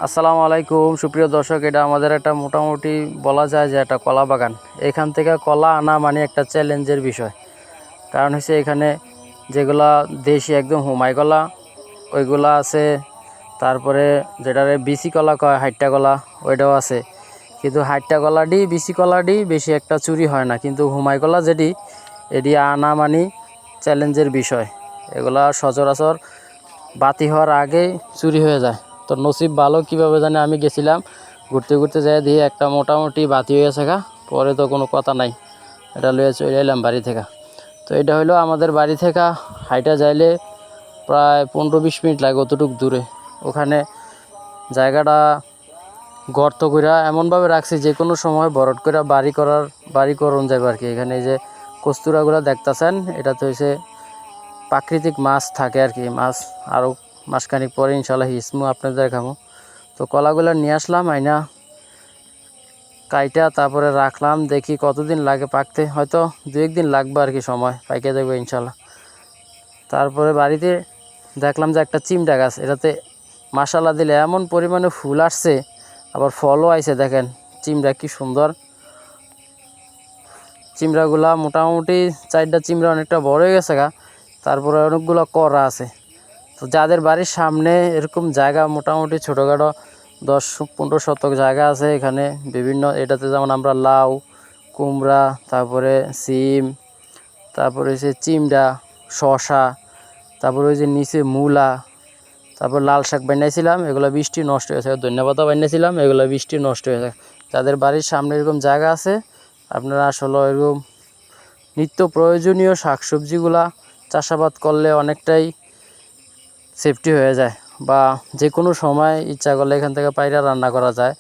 আসসালামু আলাইকুম সুপ্রিয় দর্শক, এটা আমাদের একটা মোটামুটি বলা যায় যে একটা কলা বাগান। এখান থেকে কলা আনা মানে একটা চ্যালেঞ্জের বিষয়। কারণ হচ্ছে এখানে যেগুলা দেশি একদম হুমাই কলা ওইগুলা আছে, তারপরে যেটারে বিসি কলা কয় হাইট্টা কলা ওইটাও আছে। কিন্তু হাইট্টা কলাটি বিসি কলাটি বেশি একটা চুরি হয় না, কিন্তু হুমাই কলা যেটি এটি আনা মানে চ্যালেঞ্জের বিষয়। এগুলা সচরাচর বাতি হওয়ার আগেই চুরি হয়ে যায়। তো নসিব ভালো কীভাবে জানি আমি গেছিলাম, ঘুরতে ঘুরতে যাই দিয়ে একটা মোটামুটি বাতি হয়ে গেছে, পরে তো কোনো কথা নাই, এটা লয়ে চলে এলাম বাড়ি থেকে। তো এটা হলো আমাদের বাড়ি থেকে হাইটা যাইলে প্রায় 15-20 মিনিট লাগে অতটুকু দূরে। ওখানে জায়গাটা গর্ত করে এমনভাবে রাখছি যে কোনো সময় বরট করে বাড়ি করণ যাবে আর কি। এখানে এই যে কস্তুরাগুলো দেখতেছেন, এটা তো হচ্ছে প্রাকৃতিক মাছ থাকে আর কি। মাছ আরও মাসখানিক পরে ইনশাল্লাহ হিসমু আপনাদের দেখাবো। তো কলাগুলো নিয়ে আসলাম আইনা কাইটা তারপরে রাখলাম, দেখি কতদিন লাগে পাকতে। হয়তো 2-1 দিন লাগবে আর কি, সময় পাইকে দেবো ইনশাল্লাহ। তারপরে বাড়িতে দেখলাম যে একটা চিমটা গাছ, এটাতে মাশাল্লাহ দিলে এমন পরিমাণে ফুল আসছে, আবার ফলও আইছে। দেখেন চিমড়া কি সুন্দর। চিমড়াগুলা মোটামুটি 4টা চিমড়া অনেকটা বড় হয়ে গেছে তারপরে অনেকগুলো করা আছে। তো যাদের বাড়ির সামনে এরকম জায়গা মোটামুটি ছোটোখাটো 10-15 শতক জায়গা আছে, এখানে বিভিন্ন এটাতে যেমন আমরা লাউ, কুমড়া, তারপরে সিম, তারপরে হচ্ছে চিমড়া, শশা, তারপরে ওই যে নিচে মূলা, তারপর লাল শাক বানিয়েছিলাম, এগুলো বৃষ্টি নষ্ট হয়েছে। ধন্যবাদও বানিয়েছিলাম, এগুলো বৃষ্টি নষ্ট হয়েছে। যাদের বাড়ির সামনে এরকম জায়গা আছে, আপনারা আসলে এরকম নিত্য প্রয়োজনীয় শাকসবজিগুলা চাষাবাদ করলে অনেকটাই সেফটি হয়ে যায়, বা যে কোনো সময় ইচ্ছা করলে এখান থেকে পায়রা রান্না করা যায়।